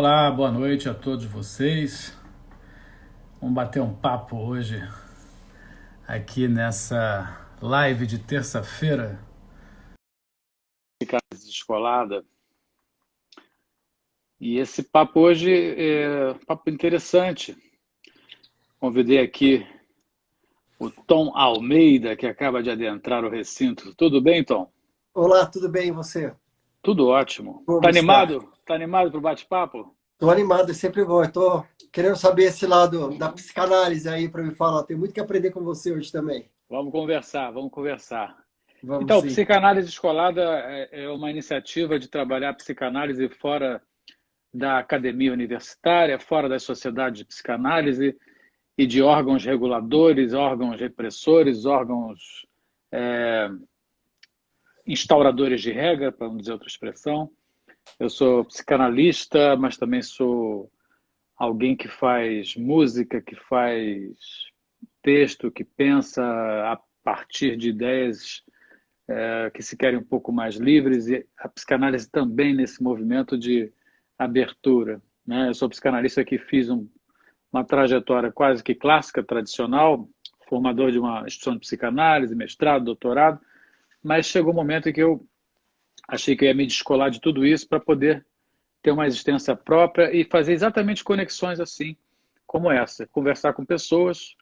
Olá, boa noite a todos vocês. Vamos bater um papo hoje aqui nessa live de terça-feira. Casa descolada. E esse papo hoje é um papo interessante. Convidei aqui o Tom Almeida, que acaba de adentrar o recinto. Tudo bem, Tom? Olá, tudo bem e você? Tudo ótimo. Tá Como está? animado? Tá animado para o bate-papo? Estou animado, é sempre bom. Estou querendo saber esse lado da psicanálise aí para me falar. Tenho muito que aprender com você hoje também. Vamos conversar, vamos conversar. Vamos Então, sim. Psicanálise Escolada é uma iniciativa de trabalhar a psicanálise fora da academia universitária, fora das sociedades de psicanálise e de órgãos reguladores, órgãos repressores, órgãos instauradores de regra, para não dizer outra expressão. Eu sou psicanalista, mas também sou alguém que faz música, que faz texto, que pensa a partir de ideias que se querem um pouco mais livres, e a psicanálise também nesse movimento de abertura. Né? Eu sou psicanalista que fiz uma trajetória quase que clássica, tradicional, formador de uma instituição de psicanálise, mestrado, doutorado, mas chegou um momento em que eu achei que eu ia me descolar de tudo isso para poder ter uma existência própria e fazer exatamente conexões assim, como essa, conversar com pessoas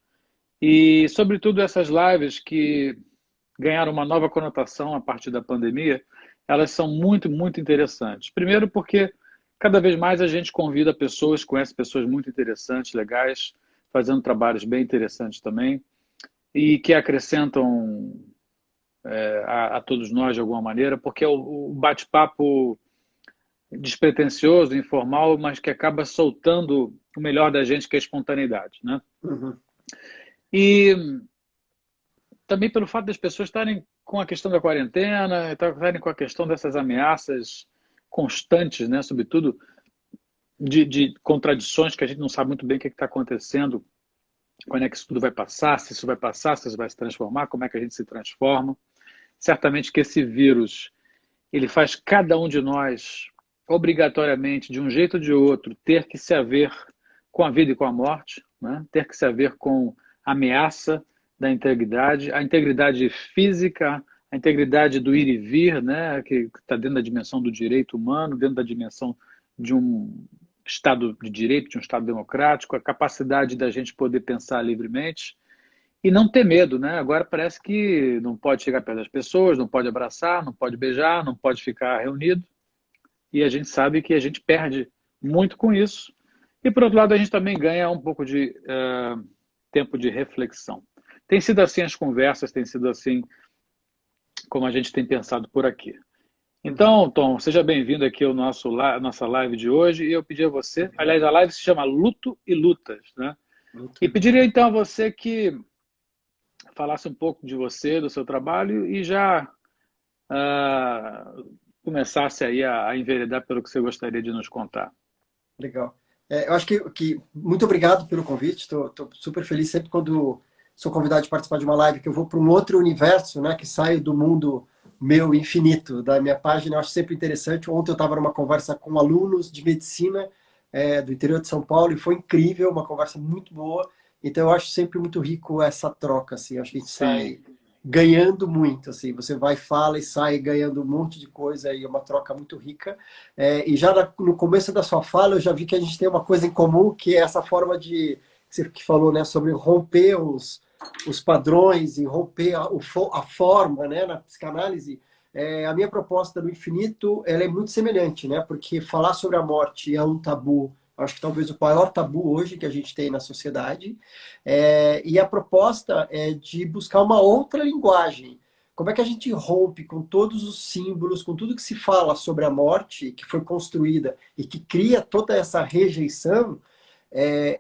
e, sobretudo, essas lives que ganharam uma nova conotação a partir da pandemia, elas são muito, muito interessantes. Primeiro porque cada vez mais a gente convida pessoas, conhece pessoas muito interessantes, legais, fazendo trabalhos bem interessantes também, e que acrescentam a todos nós de alguma maneira, porque é o bate-papo despretensioso, informal, mas que acaba soltando o melhor da gente, que é a espontaneidade, né? Uhum. E também pelo fato das pessoas estarem com a questão da quarentena, estarem com a questão dessas ameaças constantes, né? Sobretudo de contradições que a gente não sabe muito bem o que está acontecendo, quando é que isso tudo vai passar, se isso vai passar, se isso vai se transformar, como é que a gente se transforma. Certamente que esse vírus, ele faz cada um de nós, obrigatoriamente, de um jeito ou de outro, ter que se haver com a vida e com a morte, né? Ter que se haver com a ameaça da integridade, a integridade física, a integridade do ir e vir, né? Que está dentro da dimensão do direito humano, dentro da dimensão de um Estado de direito, de um Estado democrático, a capacidade da gente poder pensar livremente e não ter medo, né? Agora parece que não pode chegar perto das pessoas, não pode abraçar, não pode beijar, não pode ficar reunido. E a gente sabe que a gente perde muito com isso. E, por outro lado, a gente também ganha um pouco de tempo de reflexão. Tem sido assim as conversas, tem sido assim como a gente tem pensado por aqui. Uhum. Então, Tom, seja bem-vindo aqui ao nossa live de hoje. E eu pedi a você, Obrigado. aliás, a live se chama Luto e Lutas, né? Muito E luta. pediria então a você que falasse um pouco de você, do seu trabalho e já ah, começasse aí a enveredar pelo que você gostaria de nos contar. Legal. Eu acho que muito obrigado pelo convite. Estou super feliz sempre quando sou convidado de participar de uma live que eu vou para um outro universo, né? Que saio do mundo meu infinito, da minha página. Eu acho sempre interessante. Ontem eu estava numa conversa com alunos de medicina do interior de São Paulo e foi incrível, uma conversa muito boa. Então eu acho sempre muito rico essa troca, assim. Eu acho que a gente Sim, sai ganhando muito, assim. Você vai, fala e sai ganhando um monte de coisa e é uma troca muito rica. E já no começo da sua fala, eu já vi que a gente tem uma coisa em comum, que é essa forma de, você que falou, né, sobre romper os padrões e romper a forma, né, na psicanálise. A minha proposta do infinito, ela é muito semelhante, né, porque falar sobre a morte é um tabu, acho que talvez o maior tabu hoje que a gente tem na sociedade, e a proposta é de buscar uma outra linguagem. Como é que a gente rompe com todos os símbolos, com tudo que se fala sobre a morte, que foi construída e que cria toda essa rejeição,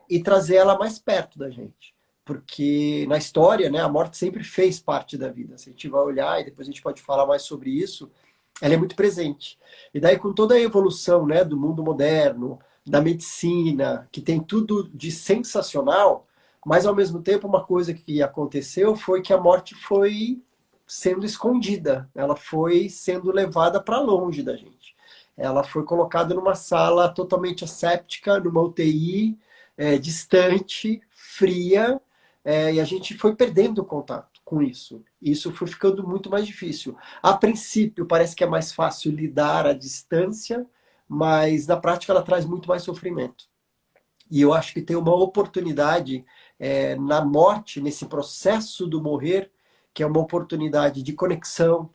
e trazer ela mais perto da gente? Porque na história, né, a morte sempre fez parte da vida. Se a gente vai olhar, e depois a gente pode falar mais sobre isso, ela é muito presente. E daí, com toda a evolução, né, do mundo moderno, da medicina, que tem tudo de sensacional, mas ao mesmo tempo uma coisa que aconteceu foi que a morte foi sendo escondida, ela foi sendo levada para longe da gente. Ela foi colocada numa sala totalmente asséptica, numa UTI, distante, fria, e a gente foi perdendo o contato com isso. Isso foi ficando muito mais difícil. A princípio, parece que é mais fácil lidar à distância, mas na prática ela traz muito mais sofrimento. E eu acho que tem uma oportunidade na morte, nesse processo do morrer, que é uma oportunidade de conexão,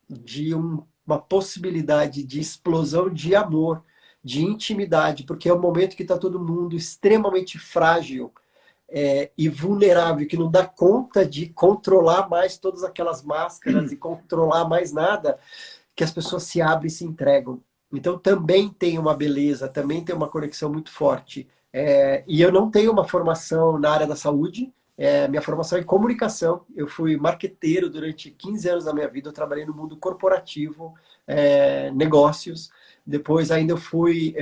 de uma possibilidade de explosão de amor, de intimidade, porque é um momento que está todo mundo extremamente frágil e vulnerável, que não dá conta de controlar mais todas aquelas máscaras e controlar mais nada, que as pessoas se abrem e se entregam. Então também tem uma beleza, também tem uma conexão muito forte. E eu não tenho uma formação na área da saúde, minha formação é em comunicação. Eu fui marqueteiro durante 15 anos da minha vida, eu trabalhei no mundo corporativo, negócios. Depois ainda eu fui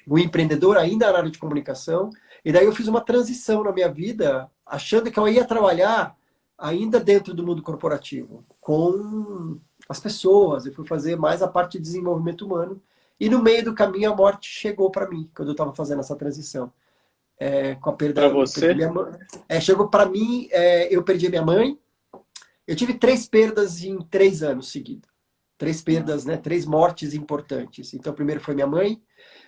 um empreendedor ainda na área de comunicação. E daí eu fiz uma transição na minha vida, achando que eu ia trabalhar ainda dentro do mundo corporativo, com as pessoas. Eu fui fazer mais a parte de desenvolvimento humano. E no meio do caminho a morte chegou para mim, quando eu estava fazendo essa transição. Com a perda, Para eu perdi você? minha mãe. Chegou para mim, eu perdi minha mãe. Eu tive 3 perdas em 3 anos seguidos. 3 perdas, né? 3 mortes importantes. Então, primeiro foi minha mãe,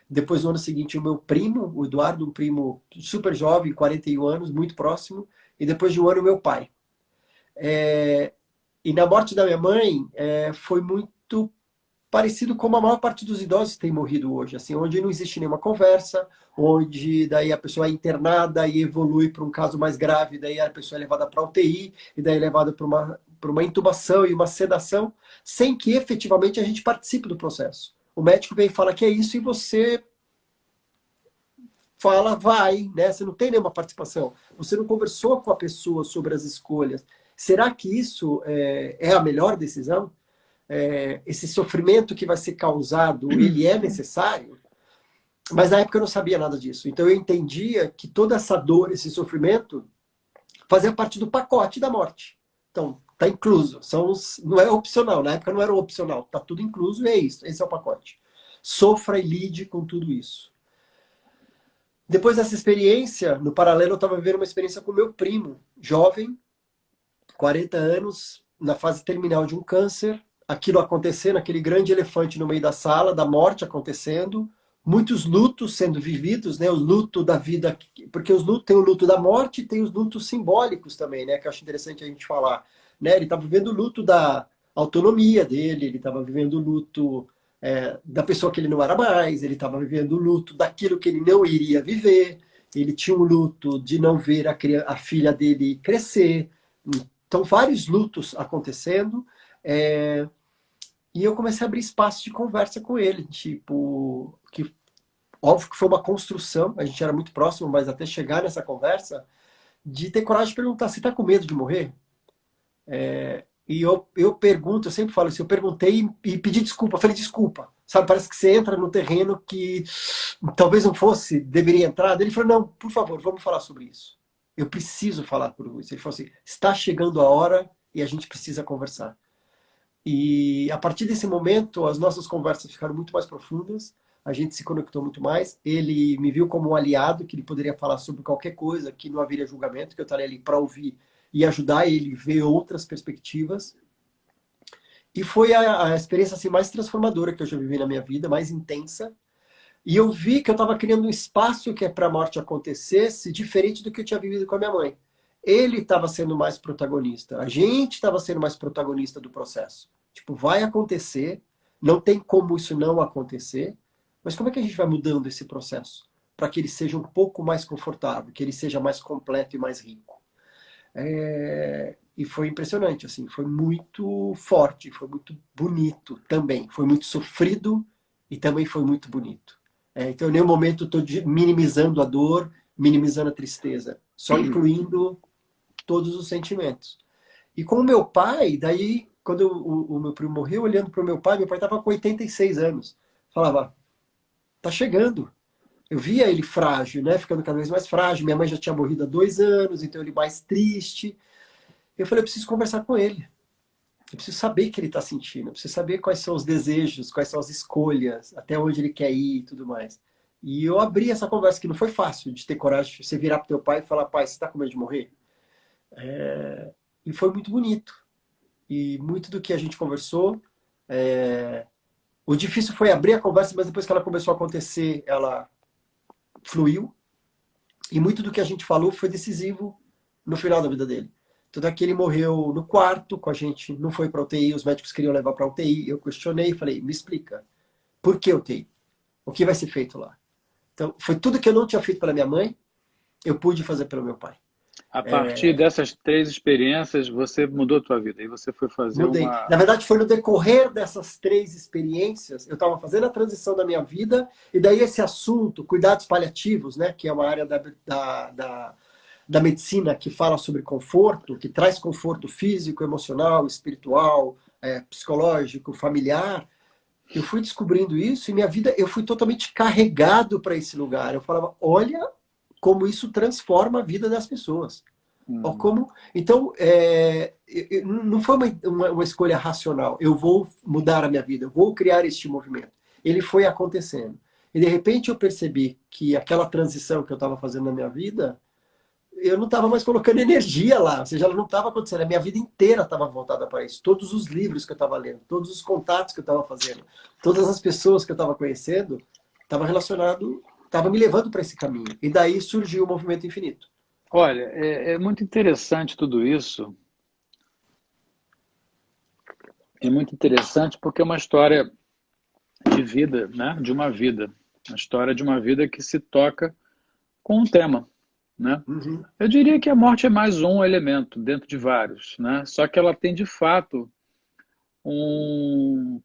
depois no ano seguinte o meu primo, o Eduardo, um primo super jovem, 41 anos, muito próximo, e depois de um ano o meu pai. E na morte da minha mãe, foi muito parecido como a maior parte dos idosos tem morrido hoje, assim, onde não existe nenhuma conversa, onde daí a pessoa é internada e evolui para um caso mais grave, daí a pessoa é levada para a UTI, e daí é levada para uma intubação e uma sedação, sem que efetivamente a gente participe do processo. O médico vem e fala que é isso e você fala, vai, né? Você não tem nenhuma participação. Você não conversou com a pessoa sobre as escolhas. Será que isso é a melhor decisão? Esse sofrimento que vai ser causado, ele é necessário? Mas na época eu não sabia nada disso. Então eu entendia que toda essa dor, esse sofrimento, fazia parte do pacote da morte. Então, está incluso. Não é opcional. Na época não era opcional. Está tudo incluso e é isso. Esse é o pacote. Sofra e lide com tudo isso. Depois dessa experiência, no paralelo, eu estava vivendo uma experiência com meu primo, jovem, 40 anos, na fase terminal de um câncer, aquilo acontecendo, aquele grande elefante no meio da sala, da morte acontecendo, muitos lutos sendo vividos, né? O luto da vida, porque tem o luto da morte e tem os lutos simbólicos também, né? Que eu acho interessante a gente falar, né? Ele estava vivendo o luto da autonomia dele, ele estava vivendo o luto da pessoa que ele não era mais, ele estava vivendo o luto daquilo que ele não iria viver, ele tinha um luto de não ver a filha dele crescer. Então, vários lutos acontecendo, e eu comecei a abrir espaço de conversa com ele, tipo, que óbvio que foi uma construção, a gente era muito próximo, mas até chegar nessa conversa, de ter coragem de perguntar, você está com medo de morrer? E eu pergunto, eu sempre falo assim, eu perguntei e pedi desculpa, eu falei desculpa, sabe, parece que você entra no terreno que talvez não fosse, deveria entrar. Ele falou, não, por favor, vamos falar sobre isso. Eu preciso falar por isso. Ele falou assim, está chegando a hora e a gente precisa conversar. E a partir desse momento, as nossas conversas ficaram muito mais profundas, a gente se conectou muito mais. Ele me viu como um aliado, que ele poderia falar sobre qualquer coisa, que não haveria julgamento, que eu estaria ali para ouvir e ajudar ele a ver outras perspectivas. E foi a experiência assim, mais transformadora que eu já vivi na minha vida, mais intensa. E eu vi que eu estava criando um espaço que é para a morte acontecesse, diferente do que eu tinha vivido com a minha mãe. Ele estava sendo mais protagonista. A gente estava sendo mais protagonista do processo. Tipo, vai acontecer, não tem como isso não acontecer, mas como é que a gente vai mudando esse processo? Para que ele seja um pouco mais confortável, que ele seja mais completo e mais rico. E foi impressionante, assim, foi muito forte, foi muito bonito também. Foi muito sofrido e também foi muito bonito. Então, em nenhum momento estou minimizando a dor, minimizando a tristeza, só incluindo todos os sentimentos. E com o meu pai, daí, quando o meu primo morreu, olhando para o meu pai estava com 86 anos. Falava, tá chegando. Eu via ele frágil, né? Ficando cada vez mais frágil. Minha mãe já tinha morrido há 2 anos, então ele mais triste. Eu falei, eu preciso conversar com ele. Eu preciso saber o que ele está sentindo, eu preciso saber quais são os desejos, quais são as escolhas, até onde ele quer ir e tudo mais. E eu abri essa conversa, que não foi fácil de ter coragem de você virar para o teu pai e falar, pai, você está com medo de morrer? E foi muito bonito. E muito do que a gente conversou, o difícil foi abrir a conversa, mas depois que ela começou a acontecer, ela fluiu. E muito do que a gente falou foi decisivo no final da vida dele. Tanto é que ele morreu no quarto com a gente, não foi para UTI, os médicos queriam levar para UTI. Eu questionei e falei, me explica, por que UTI? O que vai ser feito lá? Então, foi tudo que eu não tinha feito pela minha mãe, eu pude fazer pelo meu pai. A partir dessas 3 experiências, você mudou a tua vida. E você foi fazer Mudei. uma... Na verdade, foi no decorrer dessas 3 experiências, eu estava fazendo a transição da minha vida, e daí esse assunto, cuidados paliativos, né, que é uma área da medicina que fala sobre conforto, que traz conforto físico, emocional, espiritual, psicológico, familiar. Eu fui descobrindo isso e minha vida, eu fui totalmente carregado para esse lugar. Eu falava, olha como isso transforma a vida das pessoas. Ó, como... Então, não foi uma escolha racional. Eu vou mudar a minha vida, eu vou criar este movimento. Ele foi acontecendo. E, de repente, eu percebi que aquela transição que eu estava fazendo na minha vida, eu não estava mais colocando energia lá. Ou seja, ela não estava acontecendo. A minha vida inteira estava voltada para isso. Todos os livros que eu estava lendo, todos os contatos que eu estava fazendo, todas as pessoas que eu estava conhecendo, estava relacionado, estava me levando para esse caminho. E daí surgiu o Movimento Infinito. Olha, é muito interessante tudo isso. É muito interessante porque é uma história de vida, né? De uma vida. Uma história de uma vida que se toca com um tema, né? Uhum. Eu diria que a morte é mais um elemento dentro de vários, né? Só que ela tem, de fato,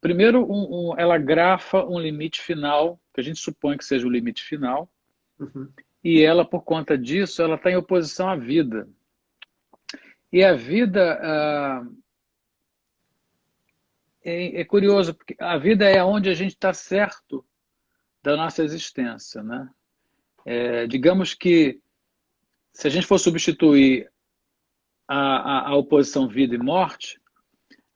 primeiro, ela grafa um limite final, que a gente supõe que seja o limite final, Uhum. e ela, por conta disso, ela está em oposição à vida. E a vida é curioso, porque a vida é onde a gente está certo da nossa existência, né? Digamos que se a gente for substituir a oposição vida e morte,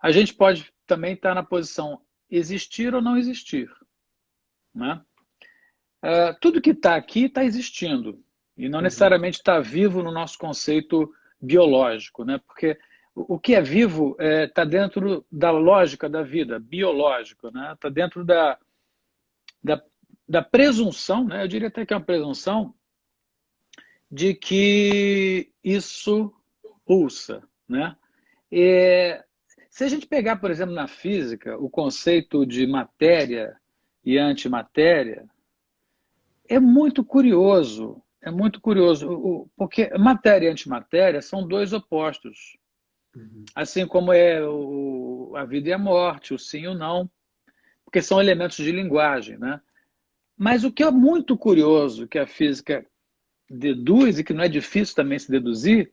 a gente pode também estar na posição existir ou não existir, né? Tudo que está aqui está existindo e não necessariamente está vivo no nosso conceito biológico, né? Porque o que é vivo está dentro da lógica da vida, biológico, né? Está dentro da presunção, né? Eu diria até que é uma presunção de que isso pulsa, né? Se a gente pegar, por exemplo, na física, o conceito de matéria e antimatéria, é muito curioso, porque matéria e antimatéria são 2 opostos, assim como é a vida e a morte, o sim e o não, porque são elementos de linguagem, né? Mas o que é muito curioso que a física deduz, e que não é difícil também se deduzir,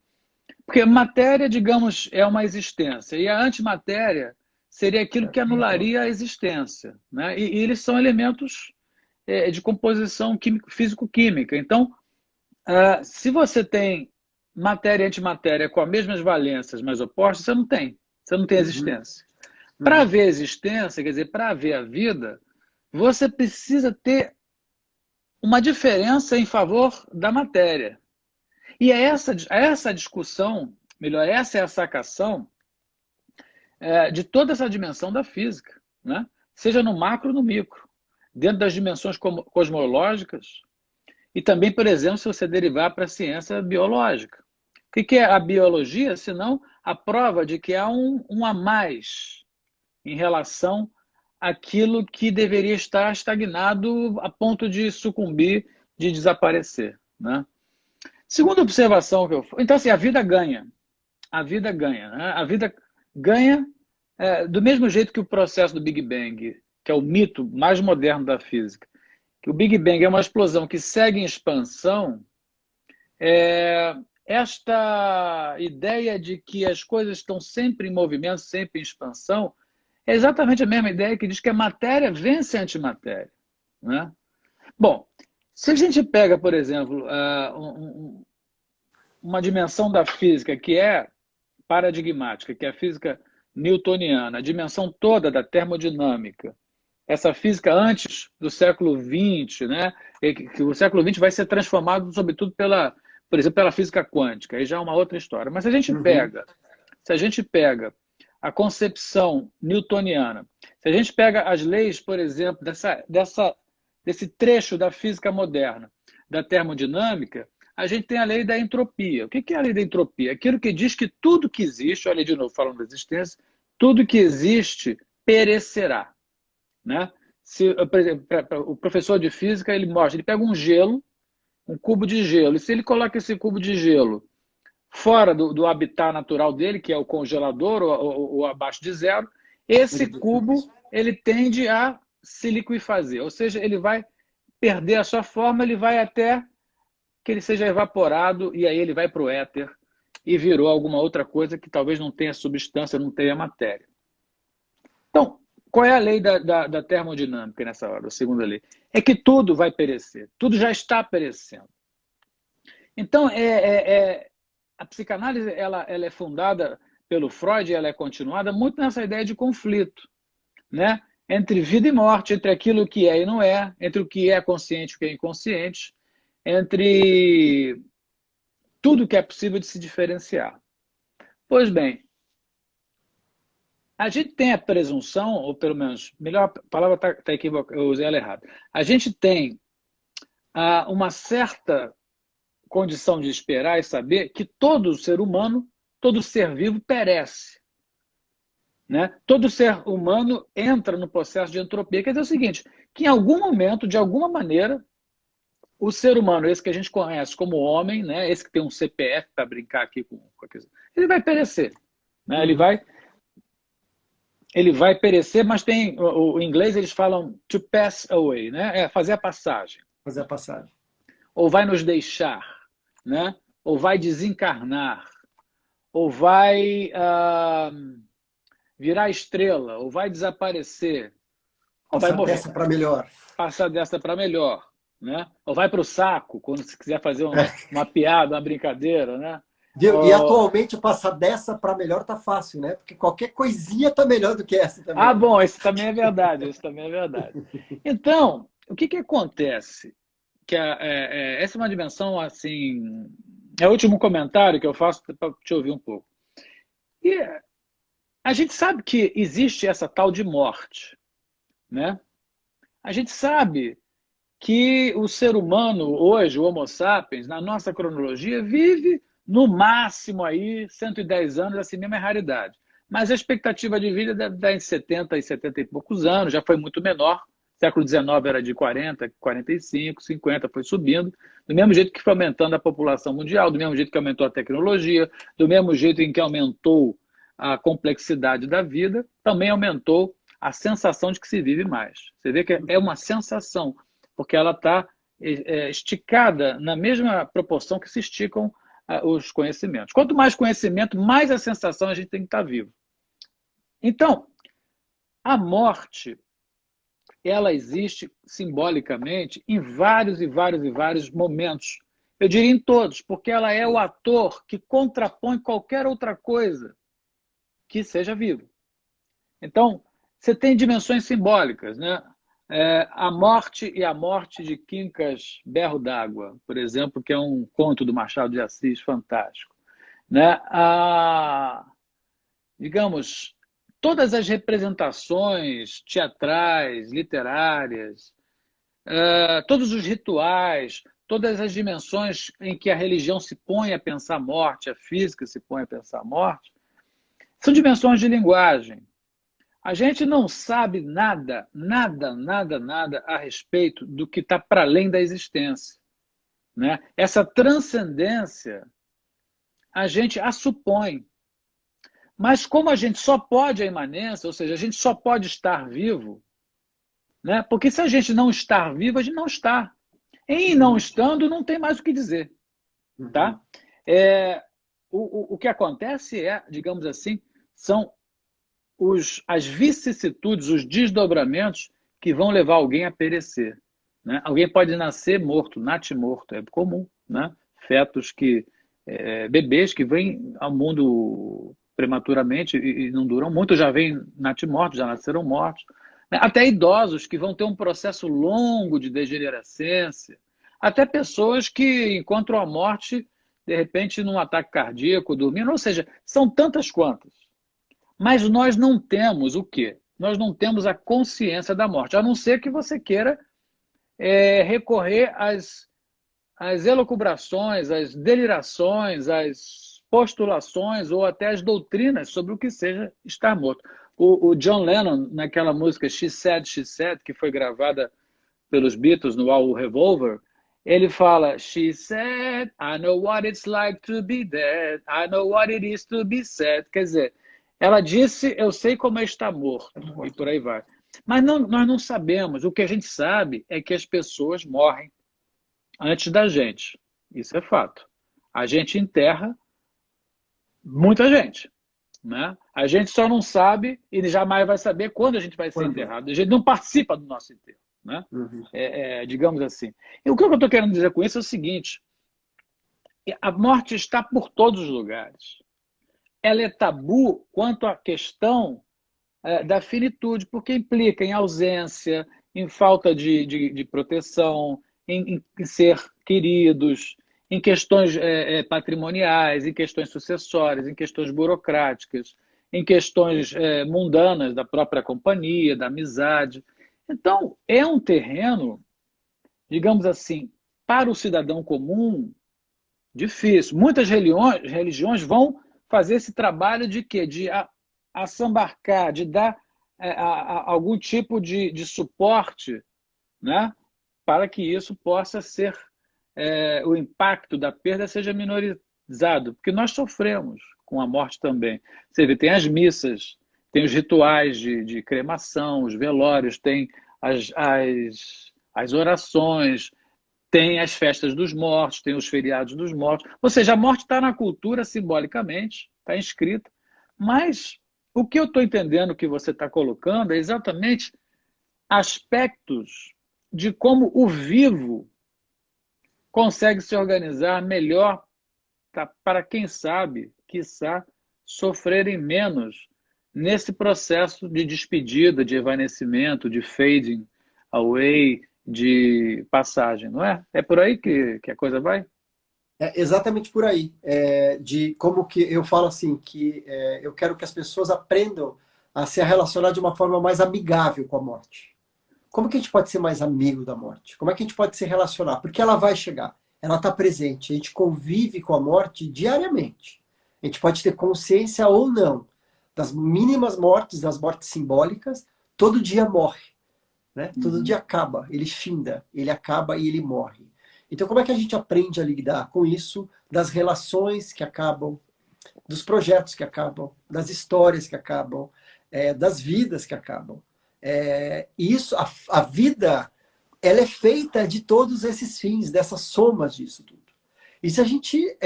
porque matéria, digamos, é uma existência, e a antimatéria seria aquilo que anularia a existência, né? E eles são elementos de composição físico-química. Então, se você tem matéria e antimatéria com as mesmas valências, mas opostas, você não tem. Você não tem existência. Para haver existência, quer dizer, para haver a vida, você precisa ter uma diferença em favor da matéria. E é essa discussão, melhor, essa é a sacação de toda essa dimensão da física, né? Seja no macro ou no micro, dentro das dimensões cosmológicas e também, por exemplo, se você derivar para a ciência biológica. O que é a biologia, senão a prova de que há um a mais em relação àquilo que deveria estar estagnado a ponto de sucumbir, de desaparecer, né? Segunda observação que eu... Então, assim, a vida ganha. A vida ganha, né? A vida ganha do mesmo jeito que o processo do Big Bang, que é o mito mais moderno da física, que o Big Bang é uma explosão que segue em expansão, esta ideia de que as coisas estão sempre em movimento, sempre em expansão, é exatamente a mesma ideia que diz que a matéria vence a antimatéria, né? Bom, se a gente pega, por exemplo, uma dimensão da física que é paradigmática, que é a física newtoniana, a dimensão toda da termodinâmica, essa física antes do século XX, né? Que o século XX vai ser transformado, sobretudo, por exemplo, pela física quântica, aí já é uma outra história. Mas Uhum. se a gente pega a concepção newtoniana, se a gente pega as leis, por exemplo, desse trecho da física moderna, da termodinâmica, a gente tem a lei da entropia. O que é a lei da entropia? Aquilo que diz que tudo que existe, olha de novo falando da existência, tudo que existe perecerá. Né? Por exemplo, o professor de física ele mostra, ele pega um gelo, um cubo de gelo, e se ele coloca esse cubo de gelo fora do habitat natural dele, que é o congelador ou abaixo de zero, esse cubo ele tende a se liquefazer, ou seja, ele vai perder a sua forma, ele vai até que ele seja evaporado e aí ele vai para o éter e virou alguma outra coisa que talvez não tenha substância, não tenha matéria. Então, qual é a lei da termodinâmica nessa hora, a segunda lei? É que tudo vai perecer, tudo já está perecendo. Então, a psicanálise ela é fundada pelo Freud, ela é continuada muito nessa ideia de conflito, né? Entre vida e morte, entre aquilo que é e não é, entre o que é consciente e o que é inconsciente, entre tudo que é possível de se diferenciar. Pois bem, a gente tem a presunção, ou pelo menos, melhor a palavra está equivocada, eu usei ela errada. A gente tem uma certa condição de esperar e saber que todo ser humano, todo ser vivo perece. Né? Todo ser humano entra no processo de entropia. Quer dizer o seguinte, que em algum momento, de alguma maneira, o ser humano, esse que a gente conhece como homem, né? Esse que tem um CPF para brincar aqui com a questão, ele vai perecer. Né? Uhum. Ele vai perecer, mas tem o inglês eles falam to pass away, né? É fazer a passagem. Fazer a passagem. Ou vai nos deixar, né? Ou vai desencarnar, ou vai virar estrela, ou vai desaparecer, ou vai Passar morrer. dessa para melhor. Passar dessa para melhor, né? Ou vai para o saco, quando se quiser fazer É. uma piada, uma brincadeira, né? Viu? E Ou, atualmente passar dessa para melhor tá fácil, né? Porque qualquer coisinha tá melhor do que essa também, né? bom, isso também é verdade, isso também é verdade. Então, o que acontece? Que essa é uma dimensão assim. É o último comentário que eu faço para te ouvir um pouco. E a gente sabe que existe essa tal de morte, né? A gente sabe que o ser humano hoje, o Homo sapiens, na nossa cronologia, vive no máximo aí 110 anos, assim mesmo é raridade. Mas a expectativa de vida deve dar em 70 e 70 e poucos anos, já foi muito menor. Século XIX era de 40, 45, 50, foi subindo. Do mesmo jeito que foi aumentando a população mundial, do mesmo jeito que aumentou a tecnologia, do mesmo jeito em que aumentou a complexidade da vida, também aumentou a sensação de que se vive mais. Você vê que é uma sensação, porque ela está esticada na mesma proporção que se esticam os conhecimentos. Quanto mais conhecimento, mais a sensação a gente tem que estar vivo. Então, a morte, ela existe simbolicamente em vários e vários e vários momentos. Eu diria em todos, porque ela é o ator que contrapõe qualquer outra coisa que seja vivo. Então, você tem dimensões simbólicas, né? A morte e a morte de Quincas Berro d'Água, por exemplo, que é um conto do Machado de Assis fantástico. Né? Digamos, todas as representações teatrais, literárias, todos os rituais, todas as dimensões em que a religião se põe a pensar a morte, a física se põe a pensar a morte, são dimensões de linguagem. A gente não sabe nada, nada, nada, nada a respeito do que está para além da existência. Né? Essa transcendência a gente a supõe. Mas como a gente só pode a imanência, ou seja, a gente só pode estar vivo, né? Porque se a gente não estar vivo, a gente não está. Em não estando, não tem mais o que dizer. Uhum. Tá? O que acontece digamos assim, são as vicissitudes, os desdobramentos que vão levar alguém a perecer. Né? Alguém pode nascer morto, natimorto, é comum. Né? Fetos bebês que vêm ao mundo prematuramente e não duram muito, já vêm natimortos, já nasceram mortos. Né? Até idosos que vão ter um processo longo de degenerescência, até pessoas que encontram a morte, de repente, num ataque cardíaco, dormindo, ou seja, são tantas quantas. Mas nós não temos o quê? Nós não temos a consciência da morte, a não ser que você queira recorrer às elucubrações, às delirações, às postulações ou até às doutrinas sobre o que seja estar morto. O John Lennon, naquela música She Said, que foi gravada pelos Beatles no álbum Revolver, ele fala, She said, I know what it's like to be dead, I know what it is to be sad. Quer dizer, ela disse, eu sei como é estar morto, e por aí vai. Mas não, nós não sabemos. O que a gente sabe é que as pessoas morrem antes da gente. Isso é fato. A gente enterra muita gente. Né? A gente só não sabe e jamais vai saber quando a gente vai ser enterrado. A gente não participa do nosso enterro. Né? Digamos assim. E o que eu estou querendo dizer com isso é o seguinte: a morte está por todos os lugares. Ela é tabu quanto à questão da finitude, porque implica em ausência, em falta de proteção, em ser queridos, em questões patrimoniais, em questões sucessórias, em questões burocráticas, em questões mundanas da própria companhia, da amizade. Então, é um terreno, digamos assim, para o cidadão comum, difícil. Muitas religiões vão fazer esse trabalho de quê? De assambarcar, de dar algum tipo de suporte, né? Para que isso possa ser, o impacto da perda seja minorizado, porque nós sofremos com a morte também. Você vê, tem as missas, tem os rituais de cremação, os velórios, tem as orações, tem as festas dos mortos, tem os feriados dos mortos. Ou seja, a morte está na cultura simbolicamente, está inscrita, mas o que eu estou entendendo que você está colocando é exatamente aspectos de como o vivo consegue se organizar melhor para, quem sabe, quiçá, sofrerem menos nesse processo de despedida, de evanescimento, de fading away, de passagem, não é? É por aí que a coisa vai? É exatamente por aí. De como que eu falo assim, que eu quero que as pessoas aprendam a se relacionar de uma forma mais amigável com a morte. Como que a gente pode ser mais amigo da morte? Como é que a gente pode se relacionar? Porque ela vai chegar, ela está presente, a gente convive com a morte diariamente. A gente pode ter consciência ou não das mínimas mortes, das mortes simbólicas, todo dia morre. Né? Todo dia acaba, ele finda, ele acaba e ele morre. Então como é que a gente aprende a lidar com isso, das relações que acabam, dos projetos que acabam, das histórias que acabam, das vidas que acabam? Isso, a vida, ela é feita de todos esses fins, dessas somas disso tudo. E se a gente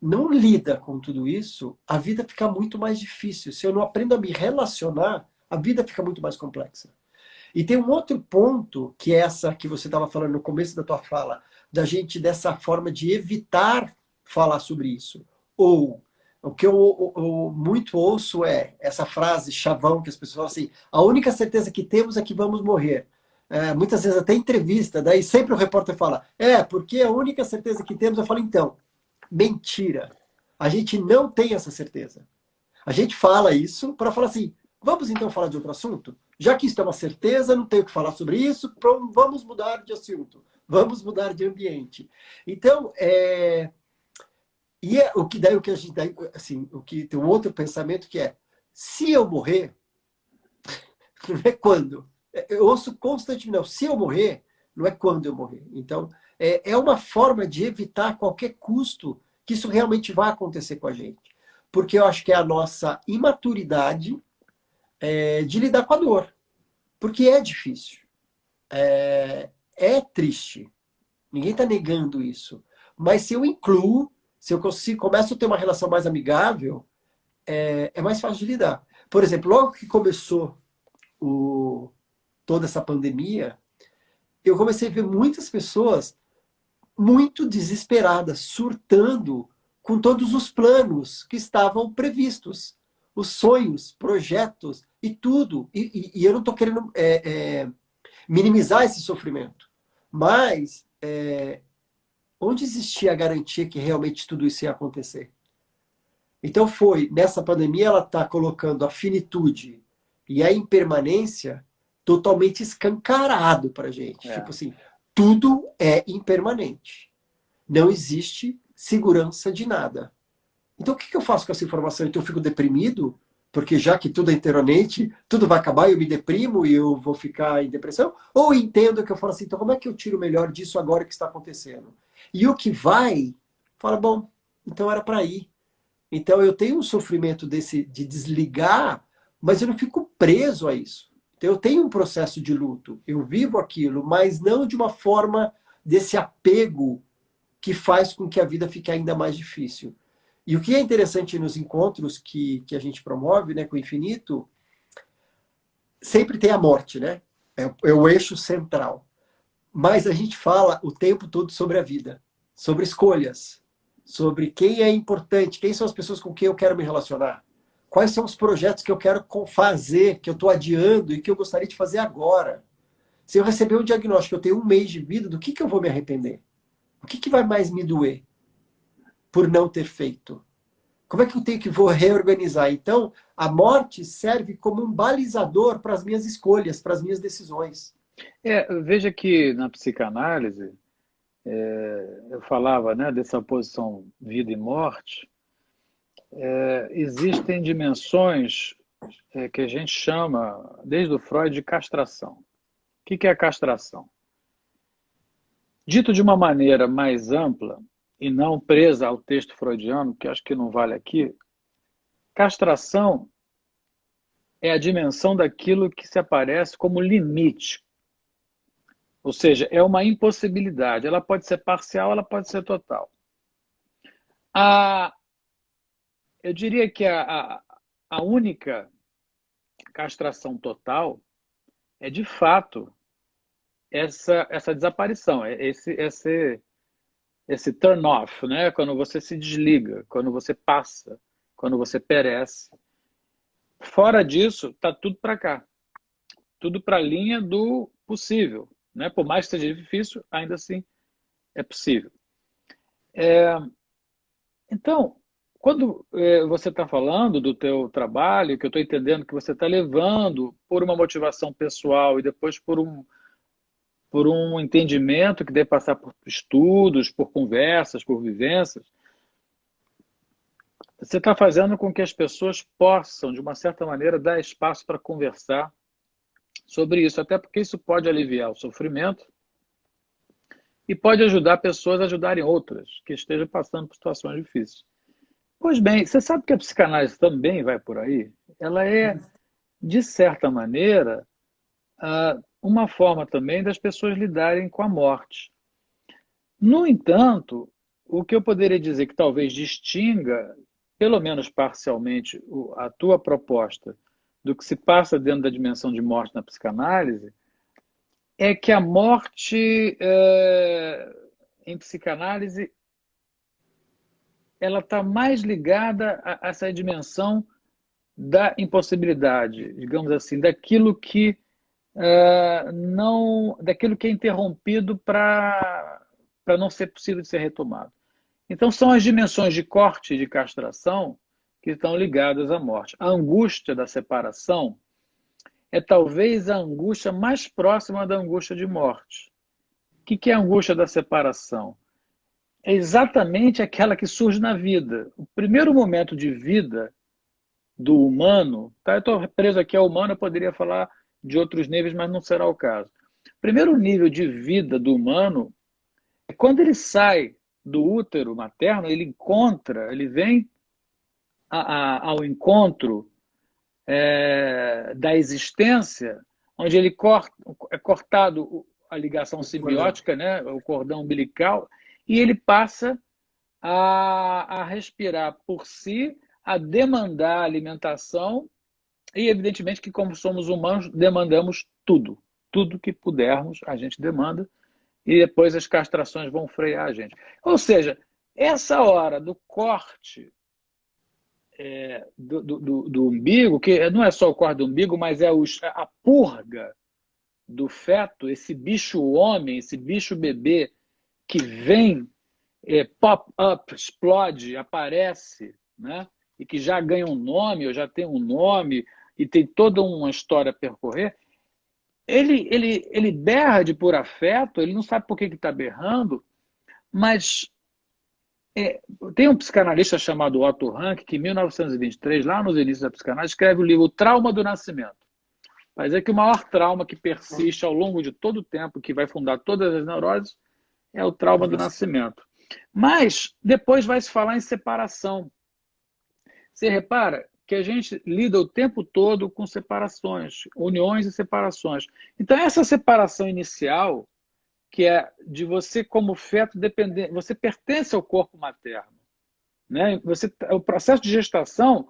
não lida com tudo isso, a vida fica muito mais difícil. Se eu não aprendo a me relacionar, a vida fica muito mais complexa. E tem um outro ponto, que é essa que você estava falando no começo da tua fala, da gente dessa forma de evitar falar sobre isso. Ou, o que eu muito ouço é essa frase chavão que as pessoas falam assim, a única certeza que temos é que vamos morrer. Muitas vezes até entrevista, daí sempre o repórter fala, porque a única certeza que temos, eu falo, então, mentira. A gente não tem essa certeza. A gente fala isso para falar assim, vamos então falar de outro assunto? Já que isso é uma certeza, não tenho o que falar sobre isso, vamos mudar de assunto, vamos mudar de ambiente. Então, o que daí, o que a gente, assim, o que tem um outro pensamento que é, se eu morrer, não é quando. Eu ouço constantemente, não, se eu morrer, não é quando eu morrer. Então, é uma forma de evitar a qualquer custo que isso realmente vai acontecer com a gente. Porque eu acho que é a nossa imaturidade de lidar com a dor. Porque é difícil. É triste. Ninguém está negando isso. Mas se eu incluo, se eu começo a ter uma relação mais amigável, é mais fácil de lidar. Por exemplo, logo que começou toda essa pandemia, eu comecei a ver muitas pessoas muito desesperadas, surtando com todos os planos que estavam previstos, os sonhos, projetos e tudo. E eu não estou querendo minimizar esse sofrimento, mas onde existia a garantia que realmente tudo isso ia acontecer? Então nessa pandemia, ela está colocando a finitude e a impermanência totalmente escancarado para a gente. Tipo assim, tudo é impermanente. Não existe segurança de nada. Então o que eu faço com essa informação? Então eu fico deprimido? Porque já que tudo é impermanente, tudo vai acabar, eu me deprimo e eu vou ficar em depressão? Ou entendo que eu falo assim, então como é que eu tiro o melhor disso agora que está acontecendo? E o que vai, fala, bom, então era para ir. Então eu tenho um sofrimento de desligar, mas eu não fico preso a isso. Então eu tenho um processo de luto, eu vivo aquilo, mas não de uma forma desse apego que faz com que a vida fique ainda mais difícil. E o que é interessante nos encontros que a gente promove, né, com o infinito, sempre tem a morte, né? É o eixo central. Mas a gente fala o tempo todo sobre a vida, sobre escolhas, sobre quem é importante, quem são as pessoas com quem eu quero me relacionar, quais são os projetos que eu quero fazer, que eu estou adiando e que eu gostaria de fazer agora. Se eu receber um diagnóstico, eu tenho um mês de vida, do que eu vou me arrepender? O que vai mais me doer por não ter feito? Como é que eu tenho que vou reorganizar? Então, a morte serve como um balizador para as minhas escolhas, para as minhas decisões. Veja que na psicanálise, eu falava, né, dessa oposição vida e morte, existem dimensões que a gente chama, desde o Freud, de castração. O que é a castração? Dito de uma maneira mais ampla, e não presa ao texto freudiano, que acho que não vale aqui, castração é a dimensão daquilo que se aparece como limite. Ou seja, é uma impossibilidade. Ela pode ser parcial, ela pode ser total. Eu diria que a única castração total é, de fato, essa desaparição, esse turn off, né? Quando você se desliga, quando você passa, quando você perece. Fora disso, está tudo para cá. Tudo para a linha do possível. Né? Por mais que seja difícil, ainda assim é possível. Então, quando você está falando do teu trabalho, que eu estou entendendo que você está levando por uma motivação pessoal e depois por um entendimento que deve passar por estudos, por conversas, por vivências, você está fazendo com que as pessoas possam, de uma certa maneira, dar espaço para conversar sobre isso, até porque isso pode aliviar o sofrimento e pode ajudar pessoas a ajudarem outras que estejam passando por situações difíceis. Pois bem, você sabe que a psicanálise também vai por aí? Ela é, de certa maneira, uma forma também das pessoas lidarem com a morte. No entanto, o que eu poderia dizer que talvez distinga, pelo menos parcialmente, a tua proposta do que se passa dentro da dimensão de morte na psicanálise, é que a morte em psicanálise ela está mais ligada a essa dimensão da impossibilidade, digamos assim, daquilo que é interrompido para não ser possível de ser retomado. Então são as dimensões de corte e de castração que estão ligadas à morte. A angústia da separação é talvez a angústia mais próxima da angústia de morte. O que é a angústia da separação? É exatamente aquela que surge na vida. O primeiro momento de vida do humano, tá? Eu estou preso aqui ao humano, eu poderia falar de outros níveis, mas não será o caso. O primeiro nível de vida do humano é quando ele sai do útero materno, ele vem ao encontro da existência, onde é cortado a ligação simbiótica, né, o cordão umbilical, e ele passa a respirar por si, a demandar alimentação, e evidentemente que, como somos humanos, demandamos tudo. Tudo que pudermos, a gente demanda, e depois as castrações vão frear a gente. Ou seja, Essa hora do corte do umbigo, que não é só o corte do umbigo, mas é a purga do feto, esse bicho homem, esse bicho bebê que vem, pop-up, explode, aparece, né? E que já ganha um nome, ou já tem um nome, e tem toda uma história a percorrer, ele berra de por afeto, ele não sabe por que está berrando, mas tem um psicanalista chamado Otto Rank, que em 1923, lá nos inícios da psicanálise, escreve o livro O Trauma do Nascimento. Mas é que o maior trauma que persiste ao longo de todo o tempo, que vai fundar todas as neuroses, é o trauma do nascimento. Mas depois vai se falar em separação. Você repara que a gente lida o tempo todo com separações, uniões e separações. Então, essa separação inicial, que é de você como feto depender, você pertence ao corpo materno, né? O processo de gestação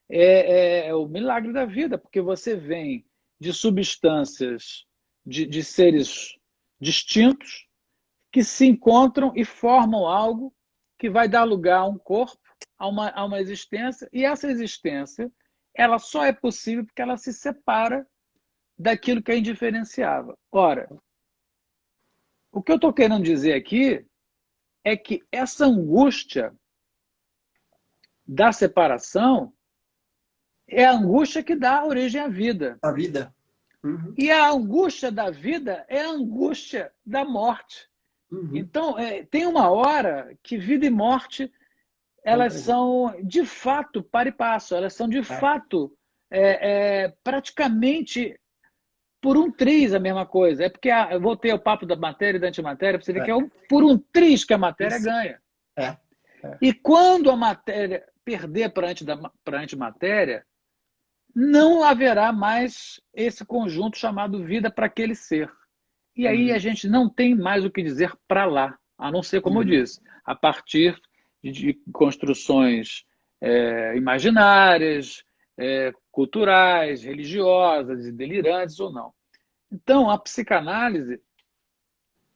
é o milagre da vida, porque você vem de substâncias de seres distintos que se encontram e formam algo que vai dar lugar a um corpo, a uma existência, e essa existência ela só é possível porque ela se separa daquilo que a indiferenciava. Ora, o que eu estou querendo dizer aqui é que essa angústia da separação é a angústia que dá origem à vida. A vida. Uhum. E a angústia da vida é a angústia da morte. Uhum. Então, tem uma hora que vida e morte, elas são, de fato, par e passo. Elas são, de fato, praticamente por um triz a mesma coisa. É porque eu voltei ao papo da matéria e da antimatéria, para você ver que é por um triz que a matéria ganha. E quando a matéria perder para a antimatéria, não haverá mais esse conjunto chamado vida para aquele ser. E aí a gente não tem mais o que dizer para lá, a não ser, como eu disse, a partir de construções imaginárias, culturais, religiosas, e delirantes ou não. Então, a psicanálise,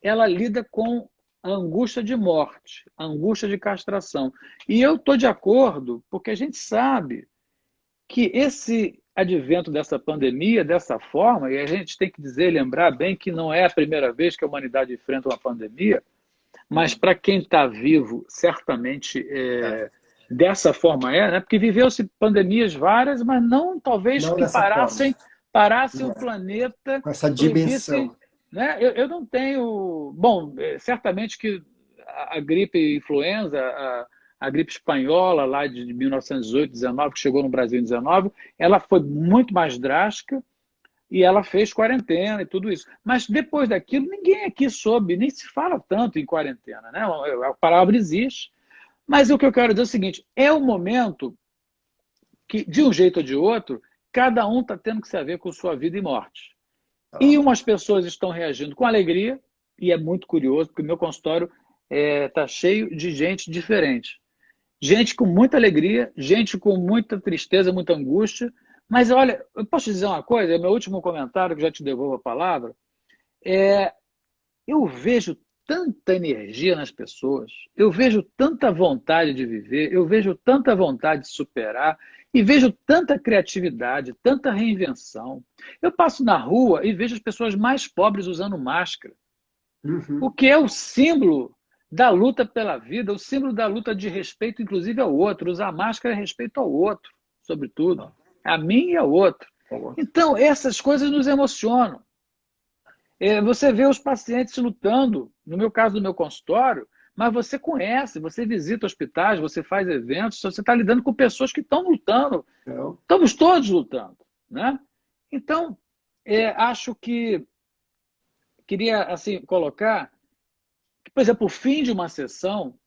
ela lida com a angústia de morte, a angústia de castração. E eu estou de acordo, porque a gente sabe que esse advento dessa pandemia, dessa forma, e a gente tem que dizer, lembrar bem que não é a primeira vez que a humanidade enfrenta uma pandemia, mas para quem está vivo, certamente dessa forma né? Porque viveu-se pandemias várias, mas não talvez não que parassem o planeta, com essa dimensão. Né? Eu não tenho... Bom, certamente que a gripe influenza, a gripe espanhola lá de 1918, 19, que chegou no Brasil em 19, ela foi muito mais drástica e ela fez quarentena e tudo isso. Mas depois daquilo, ninguém aqui soube, nem se fala tanto em quarentena, né? A palavra existe, mas o que eu quero dizer é o seguinte, é o momento que, de um jeito ou de outro, cada um está tendo que se haver com sua vida e morte. E umas pessoas estão reagindo com alegria, e é muito curioso, porque o meu consultório está cheio de gente diferente. Gente com muita alegria, gente com muita tristeza, muita angústia. Mas, olha, eu posso te dizer uma coisa? É o meu último comentário, que já te devolvo a palavra. Eu vejo tanta energia nas pessoas, eu vejo tanta vontade de viver, eu vejo tanta vontade de superar, e vejo tanta criatividade, tanta reinvenção. Eu passo na rua e vejo as pessoas mais pobres usando máscara, o que é o símbolo da luta pela vida, o símbolo da luta de respeito, inclusive, ao outro. Usar máscara é respeito ao outro, sobretudo. A mim e ao outro. Então, essas coisas nos emocionam. Você vê os pacientes lutando, no meu caso do meu consultório, mas você conhece, você visita hospitais, você faz eventos, você está lidando com pessoas que estão lutando. Estamos todos lutando, né? Então, acho que queria assim colocar que, por exemplo, o fim de uma sessão,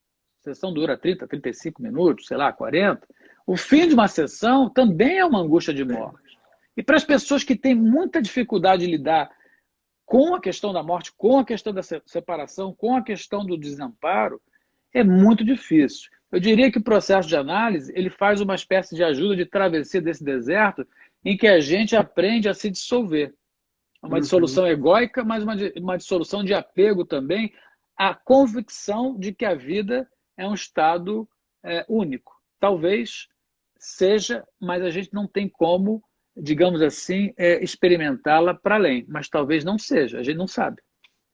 a sessão dura 30, 35 minutos, sei lá, 40, o fim de uma sessão também é uma angústia de morte. E para as pessoas que têm muita dificuldade de lidar com a questão da morte, com a questão da separação, com a questão do desamparo, é muito difícil. Eu diria que o processo de análise ele faz uma espécie de ajuda de travessia desse deserto em que a gente aprende a se dissolver. Uma dissolução egóica, mas uma dissolução de apego também à convicção de que a vida é um estado único. Talvez seja, mas a gente não tem como, digamos assim, experimentá-la para além. Mas talvez não seja, a gente não sabe.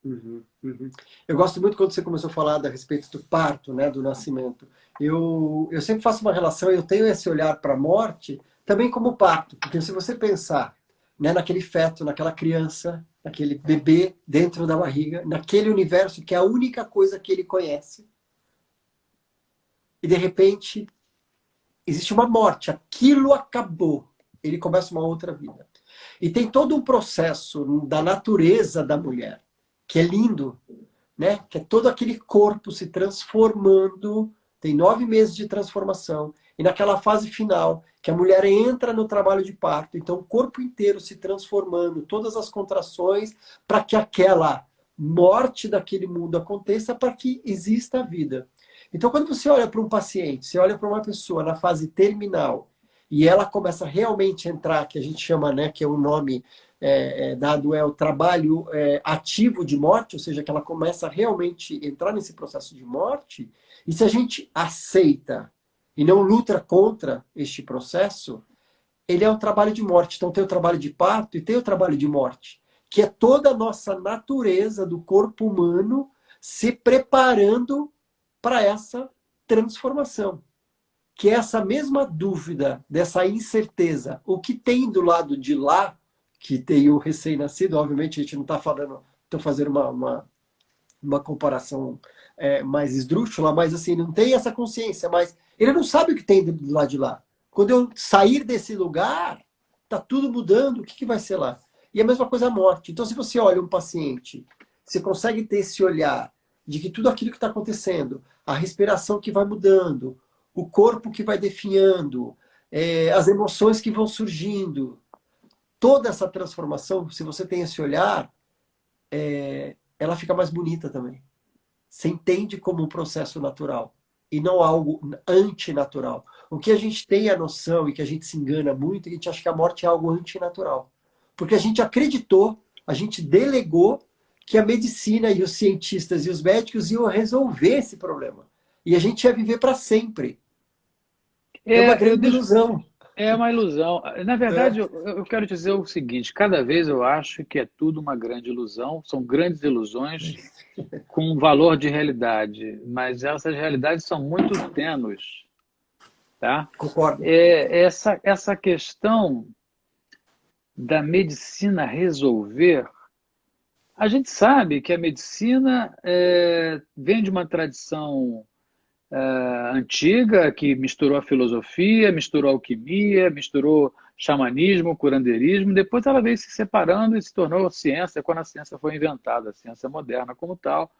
Uhum, uhum. Eu gosto muito quando você começou a falar a respeito do parto, né, do nascimento. Eu sempre faço uma relação, eu tenho esse olhar para a morte também como parto, porque se você pensar, né, naquele feto, naquela criança, naquele bebê dentro da barriga, naquele universo que é a única coisa que ele conhece, e de repente existe uma morte, aquilo acabou, ele começa uma outra vida. E tem todo um processo da natureza da mulher, que é lindo, né? Que é todo aquele corpo se transformando, tem 9 meses de transformação, e naquela fase final, que a mulher entra no trabalho de parto, então o corpo inteiro se transformando, todas as contrações, para que aquela morte daquele mundo aconteça, para que exista a vida. Então, quando você olha para um paciente, você olha para uma pessoa na fase terminal, e ela começa realmente a entrar, que a gente chama, né, que é o nome dado é o trabalho ativo de morte, ou seja, que ela começa a realmente entrar nesse processo de morte, e se a gente aceita e não luta contra este processo, ele é um trabalho de morte. Então tem o trabalho de parto e tem o trabalho de morte, que é toda a nossa natureza do corpo humano se preparando para essa transformação. Que é essa mesma dúvida, dessa incerteza, o que tem do lado de lá, que tem o recém-nascido, obviamente a gente não está falando, estou fazendo uma comparação mais esdrúxula, mas assim, não tem essa consciência, mas ele não sabe o que tem do lado de lá. Quando eu sair desse lugar, está tudo mudando, o que vai ser lá? E a mesma coisa a morte. Então, se você olha um paciente, você consegue ter esse olhar de que tudo aquilo que está acontecendo, a respiração que vai mudando, o corpo que vai definhando, as emoções que vão surgindo, toda essa transformação, se você tem esse olhar, ela fica mais bonita também. Você entende como um processo natural e não algo antinatural. O que a gente tem a noção e que a gente se engana muito, é que a gente acha que a morte é algo antinatural. Porque a gente acreditou, a gente delegou que a medicina e os cientistas e os médicos iam resolver esse problema. E a gente ia viver para sempre. É uma É, grande ilusão. é uma ilusão. Na É. verdade, eu quero dizer o seguinte: cada vez eu acho que é tudo uma grande ilusão, são grandes ilusões com um valor de realidade, mas essas realidades são muito tênues, tá? Concordo. Essa questão da medicina resolver, a gente sabe que a medicina vem de uma tradição antiga que misturou a filosofia, misturou a alquimia, misturou xamanismo, curandeirismo, depois ela veio se separando e se tornou ciência quando a ciência foi inventada, a ciência moderna como tal,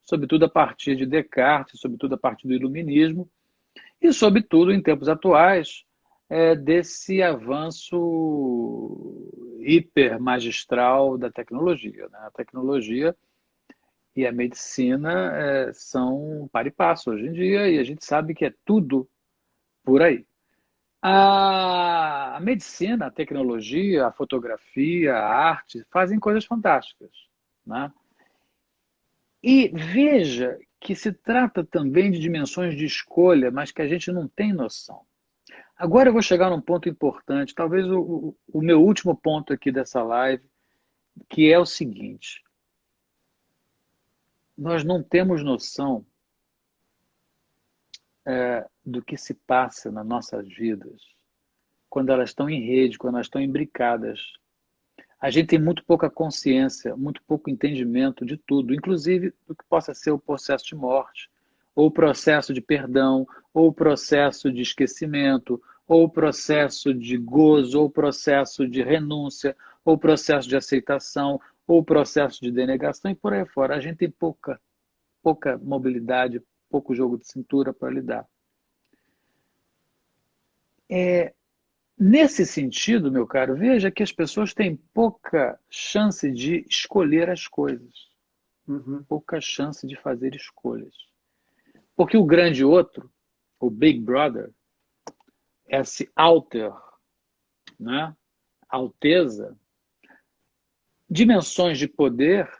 sobretudo a partir de Descartes, sobretudo a partir do iluminismo, e sobretudo em tempos atuais desse avanço hiper magistral da tecnologia, né? A tecnologia e a medicina são par e passo hoje em dia, e a gente sabe que é tudo por aí. A medicina, a tecnologia, a fotografia, a arte fazem coisas fantásticas, né? E veja que se trata também de dimensões de escolha, mas que a gente não tem noção. Agora eu vou chegar num ponto importante, talvez o meu último ponto aqui dessa live, que é o seguinte: nós não temos noção do que se passa nas nossas vidas quando elas estão em rede, quando elas estão imbricadas. A gente tem muito pouca consciência, muito pouco entendimento de tudo, inclusive do que possa ser o processo de morte, ou o processo de perdão, ou o processo de esquecimento, ou o processo de gozo, ou o processo de renúncia, ou o processo de aceitação, ou o processo de denegação e por aí fora. A gente tem pouca mobilidade, pouco jogo de cintura para lidar. Nesse sentido, meu caro, veja que as pessoas têm pouca chance de escolher as coisas, Uhum. pouca chance de fazer escolhas. Porque o grande outro, o Big Brother, esse alter, né? Alteza, dimensões de poder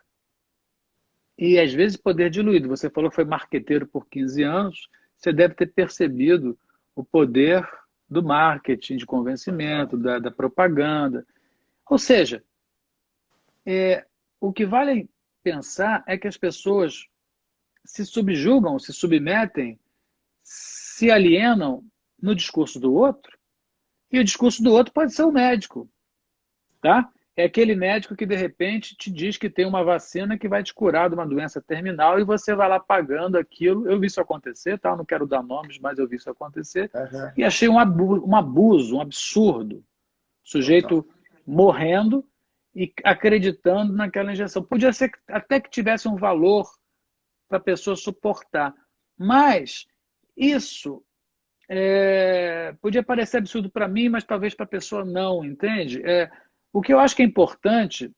E às vezes poder diluído. Você falou que foi marqueteiro por 15 anos, você deve ter percebido o poder do marketing, de convencimento, da propaganda. Ou seja, o que vale pensar é que as pessoas se subjugam, se submetem, se alienam no discurso do outro, e o discurso do outro pode ser o médico, tá? É aquele médico que de repente te diz que tem uma vacina que vai te curar de uma doença terminal e você vai lá pagando aquilo. Eu vi isso acontecer, tá? Eu não quero dar nomes, mas eu vi isso acontecer Aham, e achei um abuso, um absurdo. O total. sujeito morrendo e acreditando naquela injeção. Podia ser até que tivesse um valor para a pessoa suportar, mas isso podia parecer absurdo para mim, mas talvez para a pessoa não, entende? O que eu acho que é importante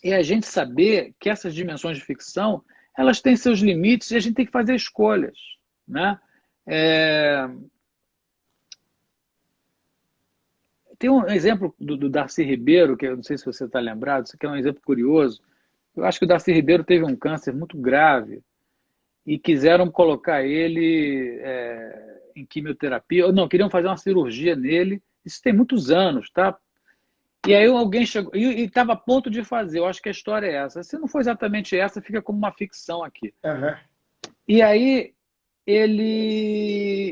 é a gente saber que essas dimensões de ficção elas têm seus limites e a gente tem que fazer escolhas, né? É, tem um exemplo do Darcy Ribeiro, que eu não sei se você está lembrado, isso aqui é um exemplo curioso. Eu acho que o Darcy Ribeiro teve um câncer muito grave e quiseram colocar ele em quimioterapia, ou não, queriam fazer uma cirurgia nele, isso tem muitos anos, tá? E aí alguém chegou e estava a ponto de fazer. Eu acho que a história é essa. Se não for exatamente essa, fica como uma ficção aqui. Aham. E aí